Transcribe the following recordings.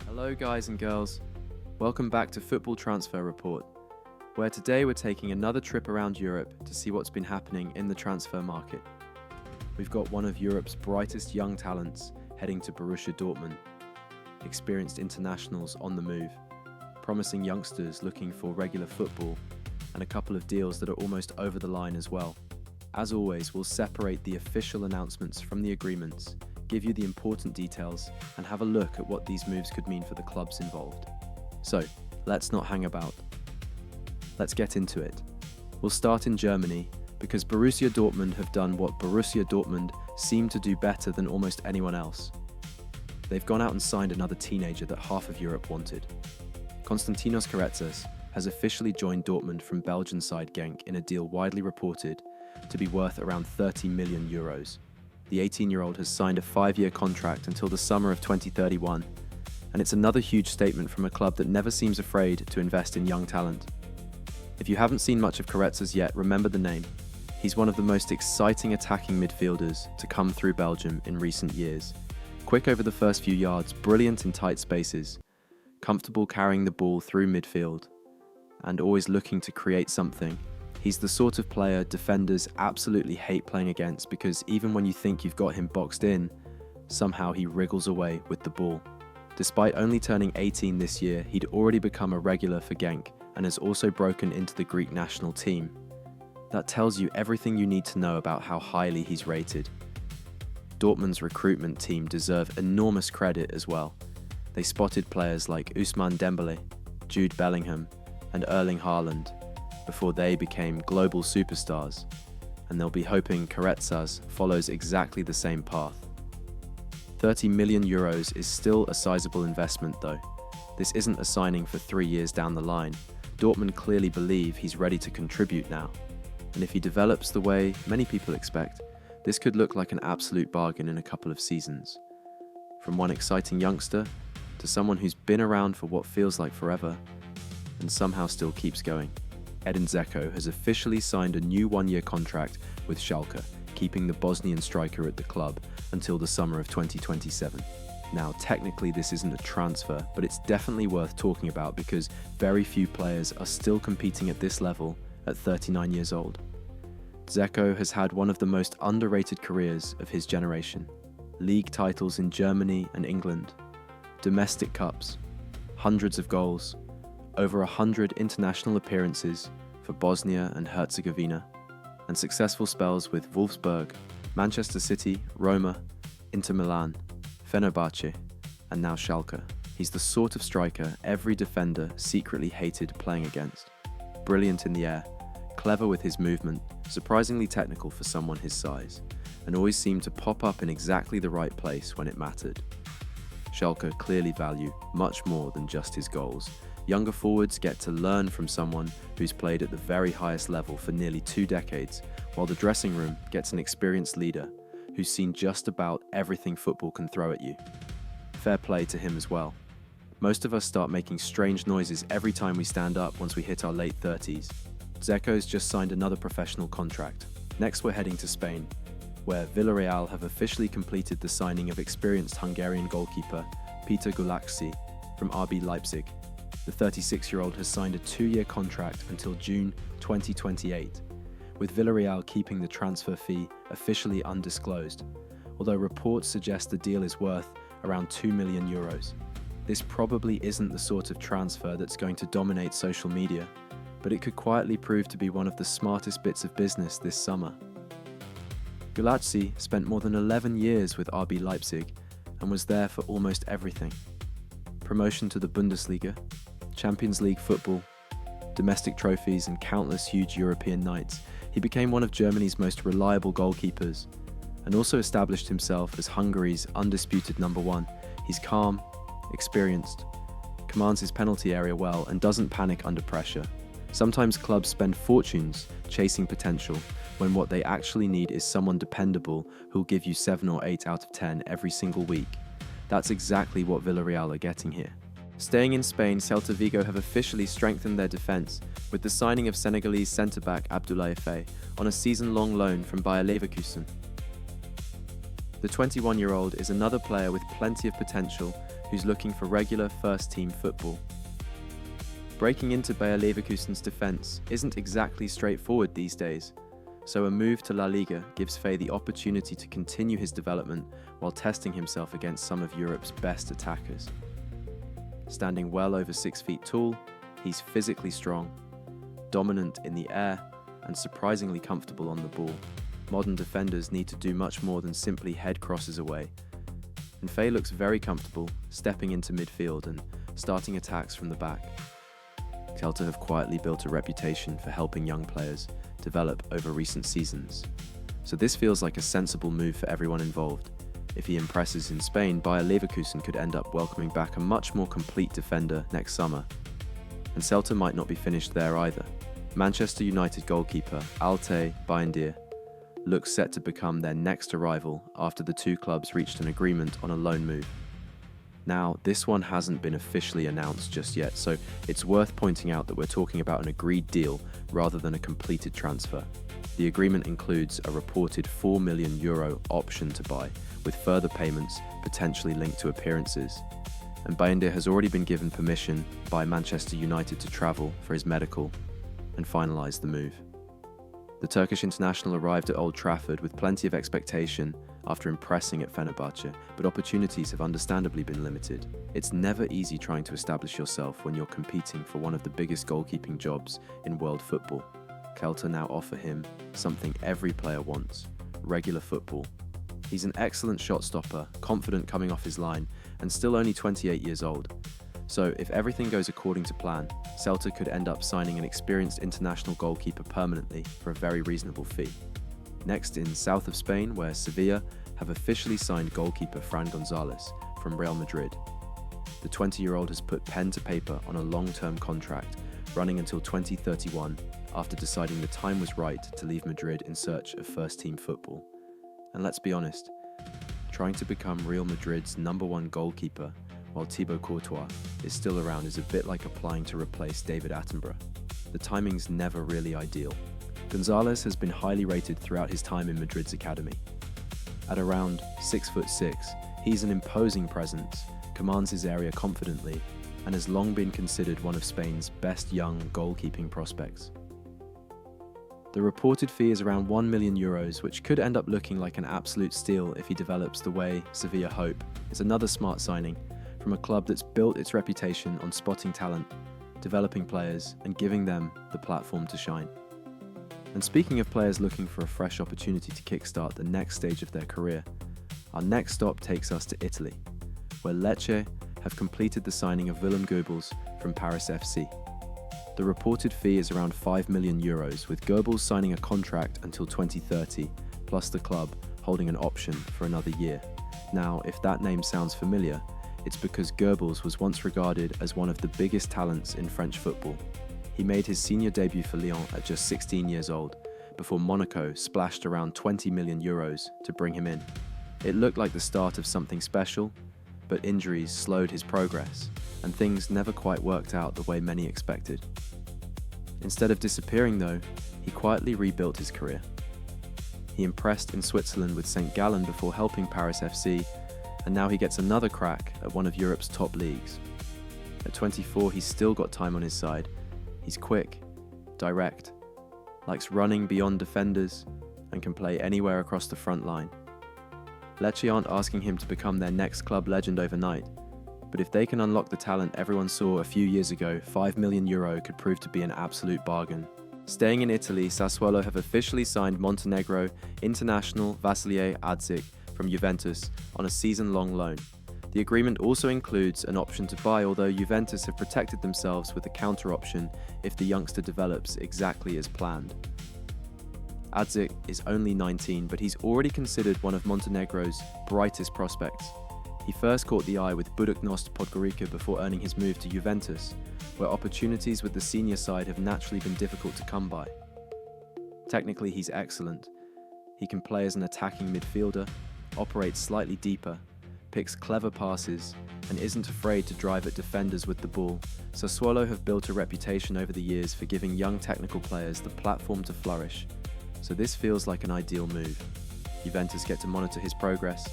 Hello guys and girls, welcome back to Football Transfer Report, where today we're taking another trip around Europe to see what's been happening in the transfer market. We've got one of Europe's brightest young talents heading to Borussia Dortmund, experienced internationals on the move, promising youngsters looking for regular football, and a couple of deals that are almost over the line as well. As always, we'll separate the official announcements from the agreements, give you the important details, and have a look at what these moves could mean for the clubs involved. So, let's not hang about. Let's get into it. We'll start in Germany, because Borussia Dortmund have done what Borussia Dortmund seem to do better than almost anyone else. They've gone out and signed another teenager that half of Europe wanted. Konstantinos Karetsas has officially joined Dortmund from Belgian side Genk in a deal widely reported to be worth around 30 million euros. The 18-year-old has signed a 5-year contract until the summer of 2031, and it's another huge statement from a club that never seems afraid to invest in young talent. If you haven't seen much of Karetsas yet, remember the name. He's one of the most exciting attacking midfielders to come through Belgium in recent years. Quick over the first few yards, brilliant in tight spaces, comfortable carrying the ball through midfield, and always looking to create something. He's the sort of player defenders absolutely hate playing against because even when you think you've got him boxed in, somehow he wriggles away with the ball. Despite only turning 18 this year, he'd already become a regular for Genk and has also broken into the Greek national team. That tells you everything you need to know about how highly he's rated. Dortmund's recruitment team deserve enormous credit as well. They spotted players like Ousmane Dembélé, Jude Bellingham, and Erling Haaland before they became global superstars, and they'll be hoping Karetsas follows exactly the same path. 30 million euros is still a sizable investment though. This isn't a signing for 3 years down the line. Dortmund clearly believe he's ready to contribute now, and if he develops the way many people expect, this could look like an absolute bargain in a couple of seasons. From one exciting youngster to someone who's been around for what feels like forever and somehow still keeps going. Edin Džeko has officially signed a new 1-year contract with Schalke, keeping the Bosnian striker at the club until the summer of 2027. Now, technically this isn't a transfer, but it's definitely worth talking about because very few players are still competing at this level at 39 years old. Džeko has had one of the most underrated careers of his generation. League titles in Germany and England, domestic cups, hundreds of goals, over 100 international appearances for Bosnia and Herzegovina, and successful spells with Wolfsburg, Manchester City, Roma, Inter Milan, Fenerbahce, and now Schalke. He's the sort of striker every defender secretly hated playing against. Brilliant in the air, clever with his movement, surprisingly technical for someone his size, and always seemed to pop up in exactly the right place when it mattered. Schalke clearly value much more than just his goals. Younger forwards get to learn from someone who's played at the very highest level for nearly 2 decades, while the dressing room gets an experienced leader who's seen just about everything football can throw at you. Fair play to him as well. Most of us start making strange noises every time we stand up once we hit our late 30s. Džeko's just signed another professional contract. Next we're heading to Spain, where Villarreal have officially completed the signing of experienced Hungarian goalkeeper Péter Gulácsi from RB Leipzig. The 36-year-old has signed a 2-year contract until June 2028, with Villarreal keeping the transfer fee officially undisclosed, although reports suggest the deal is worth around 2 million euros. This probably isn't the sort of transfer that's going to dominate social media, but it could quietly prove to be one of the smartest bits of business this summer. Gulácsi spent more than 11 years with RB Leipzig and was there for almost everything. Promotion to the Bundesliga, Champions League football, domestic trophies and countless huge European nights. He became one of Germany's most reliable goalkeepers and also established himself as Hungary's undisputed number 1. He's calm, experienced, commands his penalty area well and doesn't panic under pressure. Sometimes clubs spend fortunes chasing potential when what they actually need is someone dependable who'll give you 7 or 8 out of 10 every single week. That's exactly what Villarreal are getting here. Staying in Spain, Celta Vigo have officially strengthened their defence with the signing of Senegalese centre-back Abdoulaye Faye on a season-long loan from Bayer Leverkusen. The 21-year-old is another player with plenty of potential who's looking for regular first-team football. Breaking into Bayer Leverkusen's defence isn't exactly straightforward these days, so a move to La Liga gives Faye the opportunity to continue his development while testing himself against some of Europe's best attackers. Standing well over 6 feet tall, he's physically strong, dominant in the air, and surprisingly comfortable on the ball. Modern defenders need to do much more than simply head crosses away, and Faye looks very comfortable stepping into midfield and starting attacks from the back. Celta have quietly built a reputation for helping young players develop over recent seasons, so this feels like a sensible move for everyone involved. If he impresses in Spain, Bayer Leverkusen could end up welcoming back a much more complete defender next summer. And Celta might not be finished there either. Manchester United goalkeeper Altay Bayındır looks set to become their next arrival after the two clubs reached an agreement on a loan move. Now, this one hasn't been officially announced just yet, so it's worth pointing out that we're talking about an agreed deal rather than a completed transfer. The agreement includes a reported €4 million option to buy, with further payments potentially linked to appearances. And Bayındır has already been given permission by Manchester United to travel for his medical and finalise the move. The Turkish international arrived at Old Trafford with plenty of expectation after impressing at Fenerbahce, but opportunities have understandably been limited. It's never easy trying to establish yourself when you're competing for one of the biggest goalkeeping jobs in world football. Celta now offer him something every player wants: regular football. He's an excellent shot stopper, confident coming off his line, and still only 28 years old. So if everything goes according to plan, Celta could end up signing an experienced international goalkeeper permanently for a very reasonable fee. Next, in south of Spain, where Sevilla have officially signed goalkeeper Fran González from Real Madrid. The 20-year-old has put pen to paper on a long-term contract running until 2031 after deciding the time was right to leave Madrid in search of first-team football. And let's be honest, trying to become Real Madrid's #1 goalkeeper while Thibaut Courtois is still around is a bit like applying to replace David Attenborough. The timing's never really ideal. González has been highly rated throughout his time in Madrid's academy. At around 6'6", he's an imposing presence, commands his area confidently, and has long been considered one of Spain's best young goalkeeping prospects. The reported fee is around €1 million, which could end up looking like an absolute steal if he develops the way Sevilla hope. It's another smart signing from a club that's built its reputation on spotting talent, developing players, and giving them the platform to shine. And speaking of players looking for a fresh opportunity to kickstart the next stage of their career, our next stop takes us to Italy, where Lecce have completed the signing of Willem Geubbels from Paris FC. The reported fee is around €5 million, with Geubbels signing a contract until 2030, plus the club holding an option for another year. Now, if that name sounds familiar, it's because Geubbels was once regarded as one of the biggest talents in French football. He made his senior debut for Lyon at just 16 years old, before Monaco splashed around €20 million to bring him in. It looked like the start of something special, but injuries slowed his progress, and things never quite worked out the way many expected. Instead of disappearing though, he quietly rebuilt his career. He impressed in Switzerland with St. Gallen before helping Paris FC, and now he gets another crack at one of Europe's top leagues. At 24, he's still got time on his side. He's quick, direct, likes running beyond defenders, and can play anywhere across the front line. Lecce aren't asking him to become their next club legend overnight, but if they can unlock the talent everyone saw a few years ago, €5 million could prove to be an absolute bargain. Staying in Italy, Sassuolo have officially signed Montenegro international Vasilije Adžić from Juventus on a season-long loan. The agreement also includes an option to buy, although Juventus have protected themselves with a counter option if the youngster develops exactly as planned. Adžić is only 19, but he's already considered one of Montenegro's brightest prospects. He first caught the eye with Budućnost Podgorica before earning his move to Juventus, where opportunities with the senior side have naturally been difficult to come by. Technically, he's excellent. He can play as an attacking midfielder, operates slightly deeper, picks clever passes, and isn't afraid to drive at defenders with the ball. Sassuolo have built a reputation over the years for giving young technical players the platform to flourish, so this feels like an ideal move. Juventus get to monitor his progress,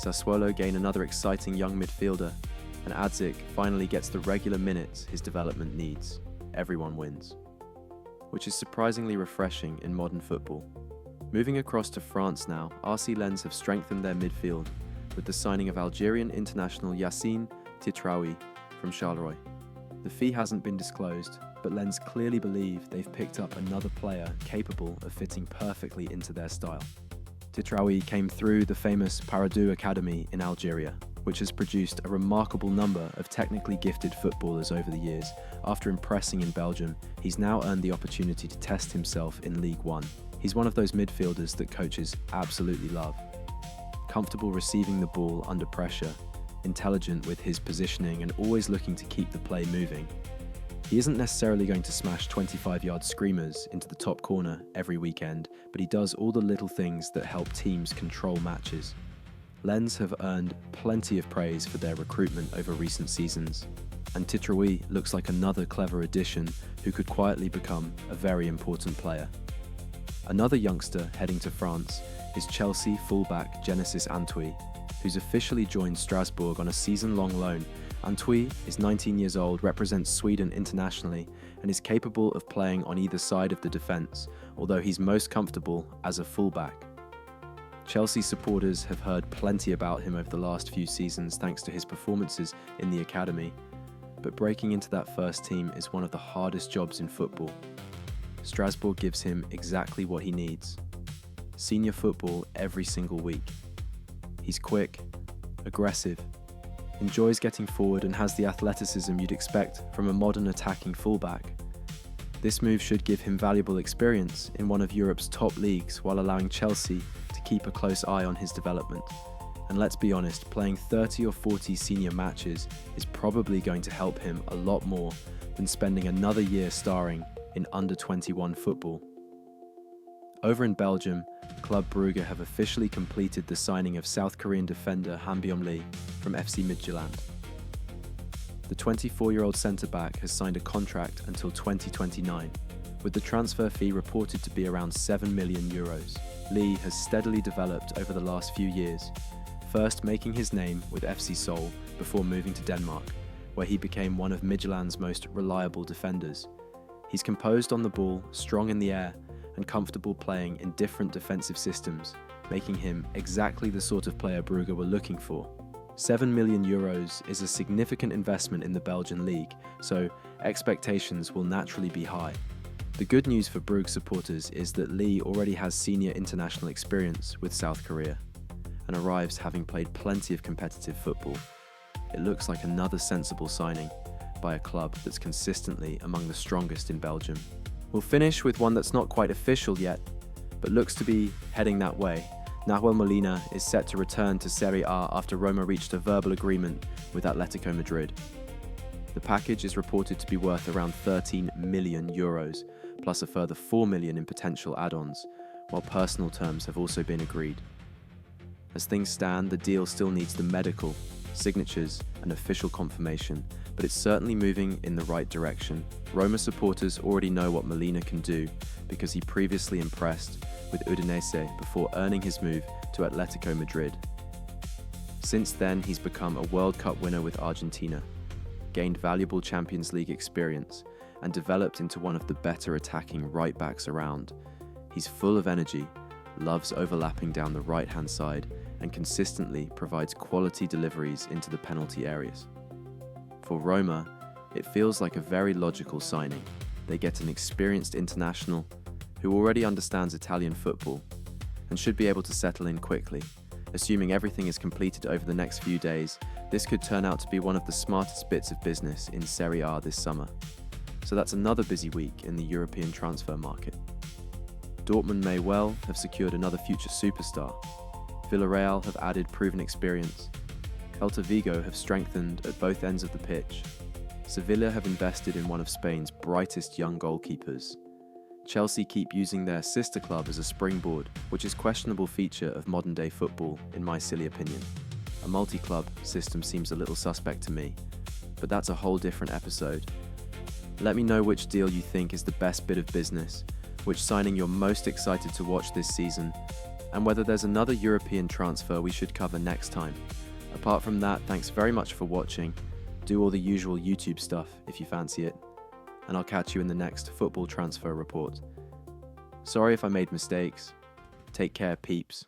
Sassuolo gain another exciting young midfielder, and Adžić finally gets the regular minutes his development needs. Everyone wins. Which is surprisingly refreshing in modern football. Moving across to France now, RC Lens have strengthened their midfield with the signing of Algerian international Yacine Titraoui from Charleroi. The fee hasn't been disclosed, but Lens clearly believe they've picked up another player capable of fitting perfectly into their style. Titraoui came through the famous Paradou Academy in Algeria, which has produced a remarkable number of technically gifted footballers over the years. After impressing in Belgium, he's now earned the opportunity to test himself in League One. He's one of those midfielders that coaches absolutely love. Comfortable receiving the ball under pressure, intelligent with his positioning and always looking to keep the play moving. He isn't necessarily going to smash 25-yard screamers into the top corner every weekend, but he does all the little things that help teams control matches. Lens have earned plenty of praise for their recruitment over recent seasons, and Titraoui looks like another clever addition who could quietly become a very important player. Another youngster heading to France is Chelsea fullback Genesis Antwi, who's officially joined Strasbourg on a season-long loan. Antwi is 19 years old, represents Sweden internationally, and is capable of playing on either side of the defence, although he's most comfortable as a fullback. Chelsea supporters have heard plenty about him over the last few seasons thanks to his performances in the academy, but breaking into that first team is one of the hardest jobs in football. Strasbourg gives him exactly what he needs. Senior football every single week. He's quick, aggressive, enjoys getting forward and has the athleticism you'd expect from a modern attacking fullback. This move should give him valuable experience in one of Europe's top leagues while allowing Chelsea to keep a close eye on his development. And let's be honest, playing 30 or 40 senior matches is probably going to help him a lot more than spending another year starring in under-21 football. Over in Belgium, Club Brugge have officially completed the signing of South Korean defender Han-beom Lee from FC Midtjylland. The 24-year-old centre-back has signed a contract until 2029, with the transfer fee reported to be around €7 million. Lee has steadily developed over the last few years, first making his name with FC Seoul before moving to Denmark, where he became one of Midtjylland's most reliable defenders. He's composed on the ball, strong in the air, and comfortable playing in different defensive systems, making him exactly the sort of player Brugge were looking for. €7 million is a significant investment in the Belgian league, so expectations will naturally be high. The good news for Brugge supporters is that Lee already has senior international experience with South Korea, and arrives having played plenty of competitive football. It looks like another sensible signing by a club that's consistently among the strongest in Belgium. We'll finish with one that's not quite official yet, but looks to be heading that way. Nahuel Molina is set to return to Serie A after Roma reached a verbal agreement with Atletico Madrid. The package is reported to be worth around €13 million, plus a further €4 million in potential add-ons, while personal terms have also been agreed. As things stand, the deal still needs the medical, signatures, and official confirmation, but it's certainly moving in the right direction. Roma supporters already know what Molina can do because he previously impressed with Udinese before earning his move to Atletico Madrid. Since then, he's become a World Cup winner with Argentina, gained valuable Champions League experience, and developed into one of the better attacking right-backs around. He's full of energy, loves overlapping down the right-hand side, and consistently provides quality deliveries into the penalty areas. For Roma, it feels like a very logical signing. They get an experienced international who already understands Italian football and should be able to settle in quickly. Assuming everything is completed over the next few days, this could turn out to be one of the smartest bits of business in Serie A this summer. So that's another busy week in the European transfer market. Dortmund may well have secured another future superstar. Villarreal have added proven experience. Celta Vigo have strengthened at both ends of the pitch. Sevilla have invested in one of Spain's brightest young goalkeepers. Chelsea keep using their sister club as a springboard, which is a questionable feature of modern-day football, in my silly opinion. A multi-club system seems a little suspect to me, but that's a whole different episode. Let me know which deal you think is the best bit of business, which signing you're most excited to watch this season, and whether there's another European transfer we should cover next time. Apart from that, thanks very much for watching, do all the usual YouTube stuff if you fancy it, and I'll catch you in the next football transfer report. Sorry if I made mistakes. Take care, peeps.